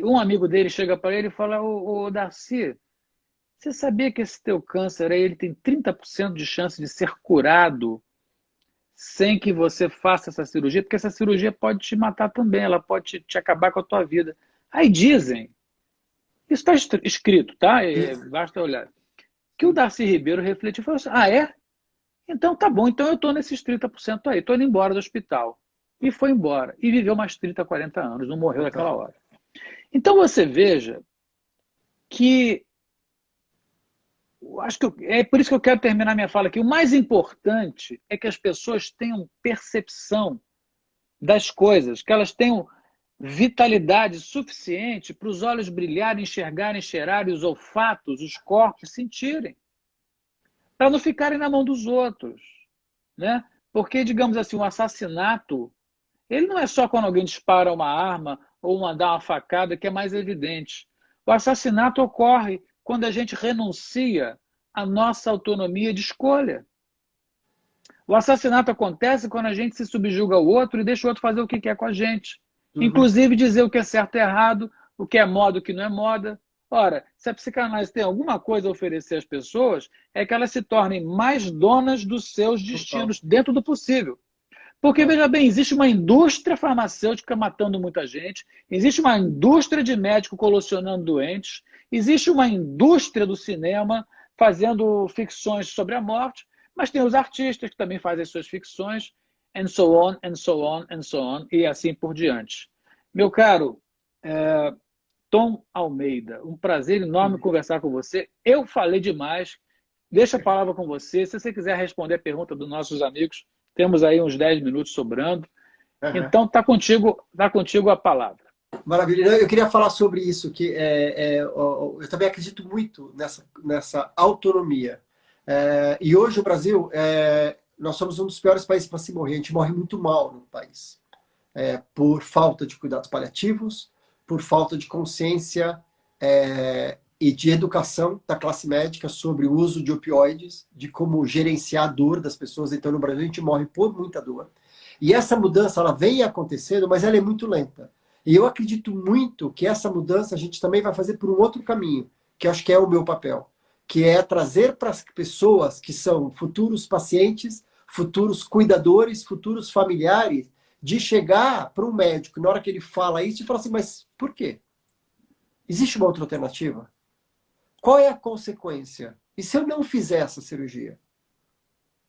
um amigo dele chega para ele e fala: ô Darcy, você sabia que esse teu câncer aí, ele tem 30% de chance de ser curado sem que você faça essa cirurgia? Porque essa cirurgia pode te matar também, ela pode te acabar com a tua vida. Aí dizem, isso está escrito, tá? Isso. Basta olhar. Que o Darcy Ribeiro refletiu e falou assim: ah, é? Então tá bom, então eu estou nesses 30% aí, estou indo embora do hospital. E foi embora. E viveu mais 30, 40 anos, não morreu naquela Total. hora. Então você veja que acho que é por isso que eu quero terminar minha fala aqui. O mais importante é que as pessoas tenham percepção das coisas, que elas tenham vitalidade suficiente para os olhos brilharem, enxergarem, cheirarem, os olfatos, os corpos sentirem, para não ficarem na mão dos outros, né? Porque, digamos assim, um assassinato, ele não é só quando alguém dispara uma arma ou dá uma facada que é mais evidente. O assassinato ocorre quando a gente renuncia à nossa autonomia de escolha. O assassinato acontece quando a gente se subjuga ao outro e deixa o outro fazer o que quer com a gente. Uhum. Inclusive dizer o que é certo e errado, o que é moda e o que não é moda. Ora, se a psicanálise tem alguma coisa a oferecer às pessoas, é que elas se tornem mais donas dos seus Total. destinos, dentro do possível. Porque, Total. veja bem, existe uma indústria farmacêutica matando muita gente, existe uma indústria de médico colacionando doentes, existe uma indústria do cinema fazendo ficções sobre a morte, mas tem os artistas que também fazem suas ficções, and so on, and so on, and so on, e assim por diante. Meu caro Tom Almeida, um prazer enorme Uhum. conversar com você. Eu falei demais, deixa a palavra com você. Se você quiser responder a pergunta dos nossos amigos, temos aí uns 10 minutos sobrando. Aham. Então, tá contigo a palavra. Maravilha. Eu queria falar sobre isso, que eu também acredito muito nessa autonomia. E hoje o Brasil, nós somos um dos piores países para se morrer. A gente morre muito mal no país. Por falta de cuidados paliativos, por falta de consciência e de educação da classe médica sobre o uso de opioides, de como gerenciar a dor das pessoas. Então, no Brasil, a gente morre por muita dor. E essa mudança, ela vem acontecendo, mas ela é muito lenta. E eu acredito muito que essa mudança a gente também vai fazer por um outro caminho, que eu acho que é o meu papel, que é trazer para as pessoas que são futuros pacientes, futuros cuidadores, futuros familiares, de chegar para um médico, na hora que ele fala isso, e falar assim, mas por quê? Existe uma outra alternativa? Qual é a consequência? E se eu não fizer essa cirurgia?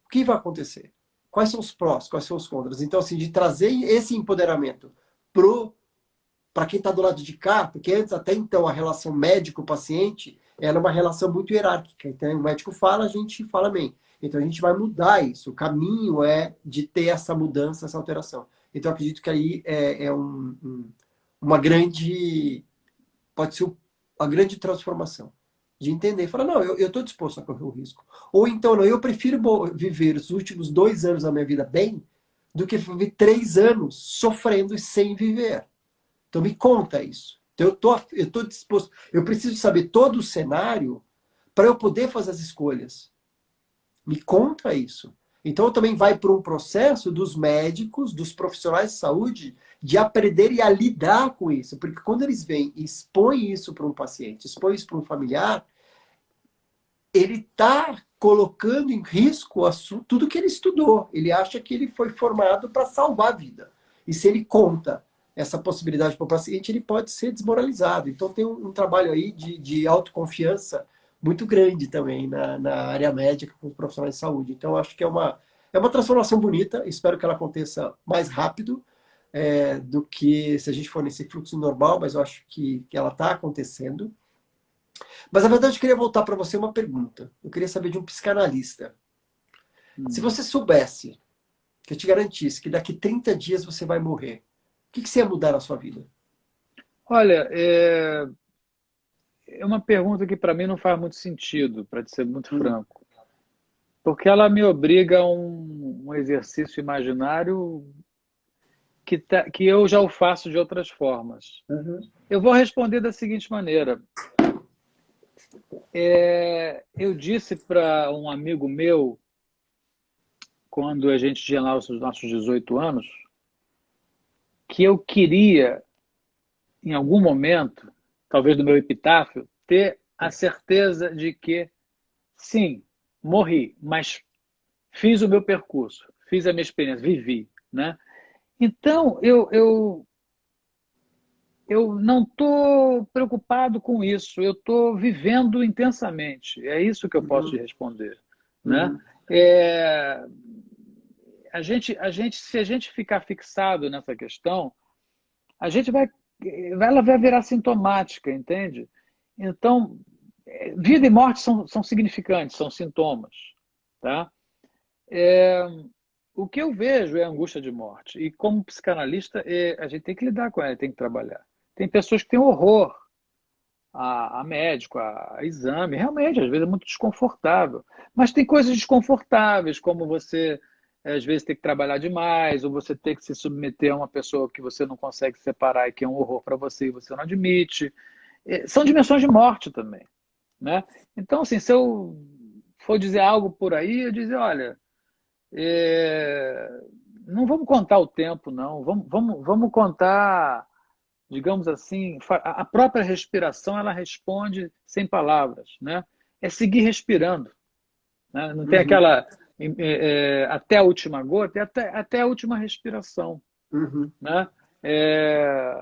O que vai acontecer? Quais são os prós? Quais são os contras? Então, assim, de trazer esse empoderamento para quem está do lado de cá, porque antes, até então, a relação médico-paciente era uma relação muito hierárquica. Então, o médico fala, a gente fala amém. Então, a gente vai mudar isso. O caminho é de ter essa mudança, essa alteração. Então, acredito que aí uma grande... Pode ser uma grande transformação. De entender. Falar, não, eu estou disposto a correr o risco. Ou então, não, eu prefiro viver os últimos 2 anos da minha vida bem do que viver 3 anos sofrendo e sem viver. Então me conta isso. Então, eu tô disposto. Eu preciso saber todo o cenário para eu poder fazer as escolhas. Me conta isso. Então também vai para um processo dos médicos, dos profissionais de saúde, de aprenderem a lidar com isso. Porque quando eles vêm e expõem isso para um paciente, expõem isso para um familiar, ele está colocando em risco tudo que ele estudou. Ele acha que ele foi formado para salvar a vida. E se ele conta essa possibilidade para o paciente, ele pode ser desmoralizado. Então tem um trabalho aí de autoconfiança muito grande também na área médica com os profissionais de saúde. Então acho que é uma transformação bonita. Espero que ela aconteça mais rápido do que se a gente for nesse fluxo normal, mas eu acho que ela está acontecendo. Mas, na verdade, eu queria voltar para você uma pergunta. Eu queria saber de um psicanalista. Se você soubesse, que eu te garantisse, que daqui 30 dias você vai morrer, o que você ia mudar na sua vida? Olha, é uma pergunta que para mim não faz muito sentido, para ser muito franco. Porque ela me obriga a um exercício imaginário que eu já o faço de outras formas. Uhum. Eu vou responder da seguinte maneira. Eu disse para um amigo meu, quando a gente tinha lá os nossos 18 anos, que eu queria, em algum momento, talvez do meu epitáfio, ter a certeza de que, sim, morri, mas fiz o meu percurso, fiz a minha experiência, vivi, né? Então, eu não estou preocupado com isso, eu estou vivendo intensamente. É isso que eu posso te Uhum. responder, né? Uhum. É, se a gente ficar fixado nessa questão, a gente ela vai virar sintomática, entende? Então, vida e morte são significantes, são sintomas, tá? O que eu vejo é a angústia de morte. E como psicanalista, a gente tem que lidar com ela, tem que trabalhar. Tem pessoas que têm horror a médico, a exame. Realmente, às vezes é muito desconfortável. Mas tem coisas desconfortáveis, como você, às vezes, ter que trabalhar demais, ou você ter que se submeter a uma pessoa que você não consegue separar e que é um horror para você e você não admite. São dimensões de morte também, né? Então, assim, se eu for dizer algo por aí, eu dizer, olha, é, não vamos contar o tempo, não. Vamos contar, digamos assim, a própria respiração, ela responde sem palavras, né? É seguir respirando, né? Não tem Uhum. aquela até a última gota, é até a última respiração, Uhum. né? É,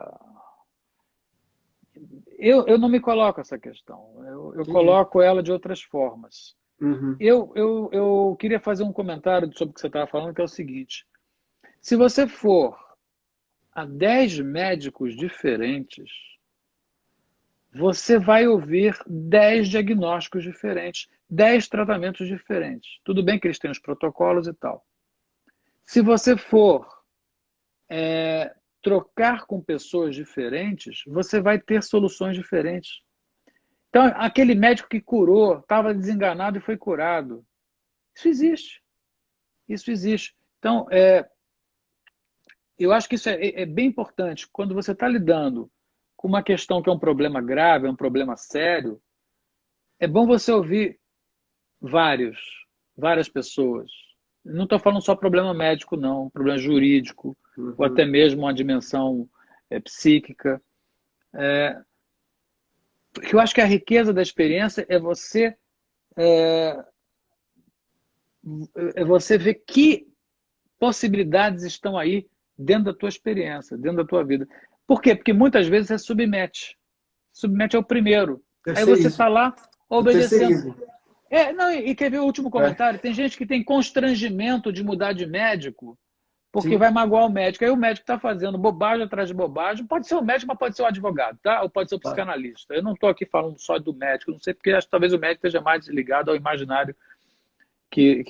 eu não me coloco essa questão, eu Entendi. coloco ela de outras formas. Uhum. Eu queria fazer um comentário sobre o que você estava falando, que é o seguinte: se você for a 10 médicos diferentes, você vai ouvir 10 diagnósticos diferentes, 10 tratamentos diferentes. Tudo bem que eles têm os protocolos e tal. Se você for trocar com pessoas diferentes, você vai ter soluções diferentes. Então, aquele médico que curou, estava desenganado e foi curado. Isso existe. Isso existe. Então, eu acho que isso é bem importante. Quando você está lidando com uma questão que é um problema grave, é um problema sério, é bom você ouvir vários, várias pessoas. Não estou falando só problema médico, não, problema jurídico, ou até Uhum. mesmo uma dimensão psíquica. Porque eu acho que a riqueza da experiência é você ver que possibilidades estão aí dentro da tua experiência, dentro da tua vida. Por quê? Porque muitas vezes você submete. Submete ao primeiro. Aí você Terceirizo. está lá Eu obedecendo. terceirizo. Não, e quer ver o último É. comentário? Tem gente que tem constrangimento de mudar de médico porque Sim. vai magoar o médico. Aí o médico está fazendo bobagem atrás de bobagem. Pode ser o médico, mas pode ser o advogado, tá? Ou pode ser o Tá. psicanalista. Eu não estou aqui falando só do médico, não sei, porque acho que talvez o médico esteja mais ligado ao imaginário que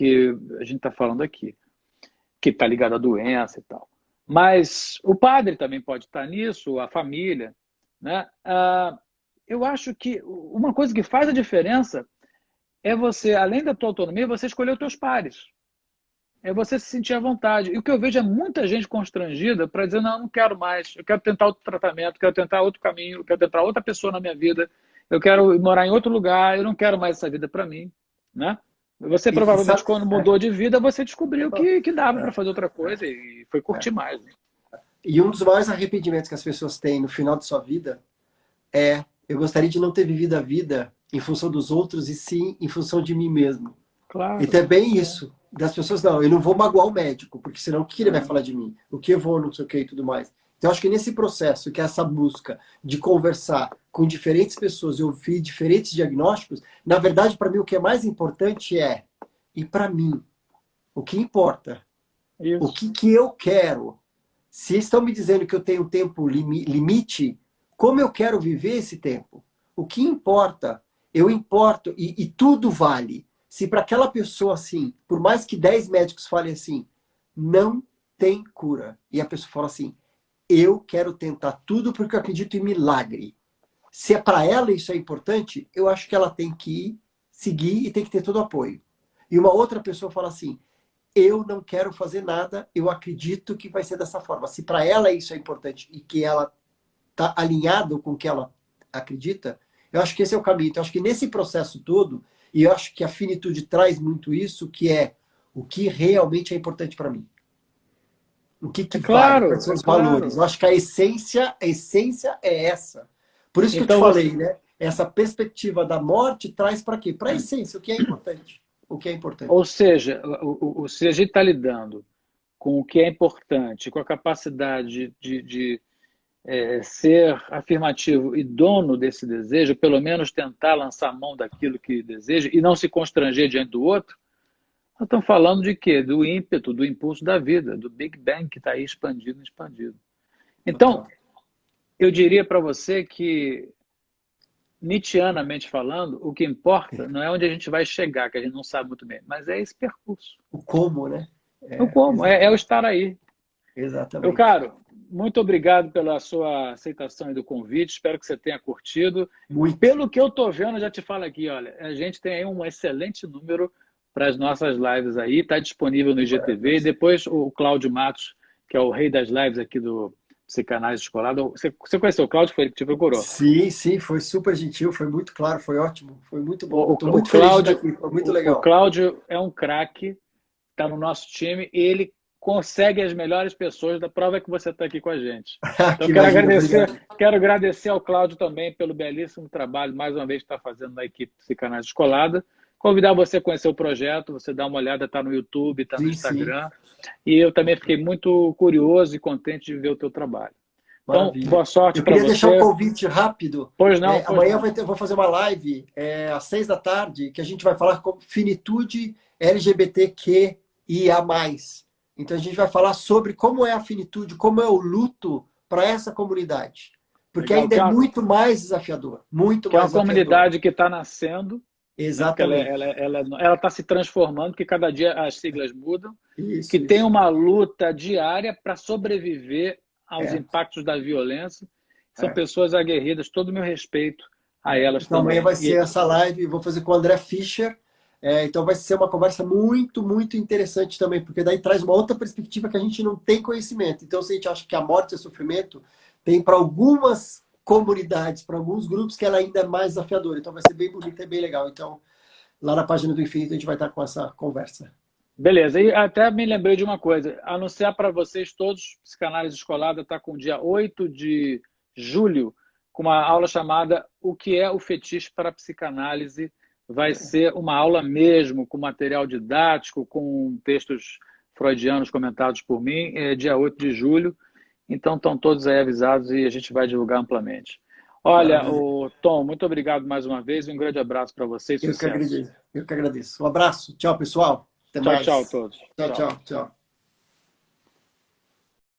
a gente está falando aqui, que está ligado à doença e tal. Mas o padre também pode estar nisso, a família, né? Eu acho que uma coisa que faz a diferença é você, além da tua autonomia, você escolher os teus pares. é você se sentir à vontade. E o que eu vejo é muita gente constrangida para dizer, não, eu não quero mais, eu quero tentar outro tratamento, quero tentar outro caminho, eu quero tentar outra pessoa na minha vida, eu quero morar em outro lugar, eu não quero mais essa vida para mim, né? Você E provavelmente, sabe, quando mudou de vida, você descobriu que dava para fazer outra coisa e foi curtir mais. Né? e um dos maiores arrependimentos que as pessoas têm no final de sua vida é: eu gostaria de não ter vivido a vida em função dos outros e sim em função de mim mesmo. Claro. Então é bem isso. Das pessoas, não, eu não vou magoar o médico, porque senão o que ele vai falar de mim? O que eu vou, não sei o que e tudo mais. Então, acho que nesse processo, que é essa busca de conversar com diferentes pessoas e ouvir diferentes diagnósticos, na verdade, para mim, o que é mais importante é, e para mim, o que importa? O Isso. que eu quero? Se estão me dizendo que eu tenho tempo limite, como eu quero viver esse tempo? O que importa? Eu importo e tudo vale. Se para aquela pessoa assim, por mais que 10 médicos falem assim, não tem cura, e a pessoa fala assim, eu quero tentar tudo porque eu acredito em milagre. Se é para ela isso é importante, eu acho que ela tem que seguir e tem que ter todo o apoio. E uma outra pessoa fala assim, eu não quero fazer nada, eu acredito que vai ser dessa forma. Se para ela isso é importante e que ela está alinhado com o que ela acredita, eu acho que esse é o caminho. Então, eu acho que nesse processo todo, e eu acho que a finitude traz muito isso, que é o que realmente é importante para mim. O que É vale? claro, Quais são é os valores? claro. Eu acho que a essência é essa. Por isso que eu te Então, você, falei, né? Essa perspectiva da morte traz para quê? Para a essência, o que é importante. O que é ou importante. seja, se a gente está lidando com o que é importante, com a capacidade de ser afirmativo e dono desse desejo, pelo menos tentar lançar mão daquilo que deseja e não se constranger diante do outro, nós estamos falando de quê? Do ímpeto, do impulso da vida, do Big Bang que está aí expandido, expandido. Então, Total. eu diria para você que, nietzscheanamente falando, o que importa não é onde a gente vai chegar, que a gente não sabe muito bem, mas é esse percurso. O como, né? O como, é o Exatamente. estar aí. Meu Exatamente. caro, muito obrigado pela sua aceitação do convite, espero que você tenha curtido. Muito. Pelo que eu estou vendo, já te falo aqui, olha, a gente tem aí um excelente número para as nossas lives aí, está disponível no IGTV, e depois o Cláudio Matos, que é o rei das lives aqui do Psicanálise Descolada. Você conheceu o Cláudio? Foi ele que te procurou. Sim, sim, foi super gentil, foi muito claro, foi ótimo, foi muito bom. O, Estou o, o muito feliz de estar Cláudio, aqui, foi muito o legal. Cláudio é um craque, está no nosso time, e ele consegue as melhores pessoas, da prova é que você está aqui com a gente. Então, Que imagina, obrigado. quero agradecer ao Cláudio também pelo belíssimo trabalho, mais uma vez, que está fazendo na equipe Psicanálise Descolada. Convidar você a conhecer o projeto, você dá uma olhada, está no YouTube, está no Sim, sim, Instagram. E eu também fiquei muito curioso e contente de ver o teu trabalho. Então, maravilha. boa sorte Eu para queria deixar um você. convite rápido. Pois não, pois Amanhã não. vou fazer uma live às 6 da tarde, que a gente vai falar com finitude LGBTQIA+. Então a gente vai falar sobre como é a finitude, como é o luto para essa comunidade. Porque Legal. ainda é muito mais desafiador. Muito Que é mais uma desafiador. comunidade que está nascendo, né? Porque Exatamente. ela está se transformando, porque cada dia as siglas mudam, que Isso, tem isso. uma luta diária para sobreviver aos É, impactos da violência. São é. pessoas aguerridas, todo o meu respeito a elas Então amanhã também. vai ser essa live, vou fazer com o André Fischer. Então vai ser uma conversa muito, muito interessante também, porque daí traz uma outra perspectiva que a gente não tem conhecimento. Então, se a gente acha que a morte é sofrimento, tem para algumas comunidades, para alguns grupos, que ela ainda é mais desafiadora. Então vai ser bem bonito e bem legal. Então, lá na página do Infinito, a gente vai estar com essa conversa. Beleza, e até me lembrei de uma coisa, anunciar para vocês todos, Psicanálise Descolada está com o dia 8 de julho, com uma aula chamada O que é o fetiche para a psicanálise. Vai ser uma aula mesmo, com material didático, com textos freudianos comentados por mim, dia 8 de julho. Então estão todos aí avisados e a gente vai divulgar amplamente. Olha, Maravilha. Tom, muito obrigado mais uma vez e um grande abraço para você e Eu que sucesso. agradeço. Eu que agradeço. Um abraço. Tchau, pessoal. Até Tchau, tchau a mais. todos. Tchau, Tchau. tchau, tchau.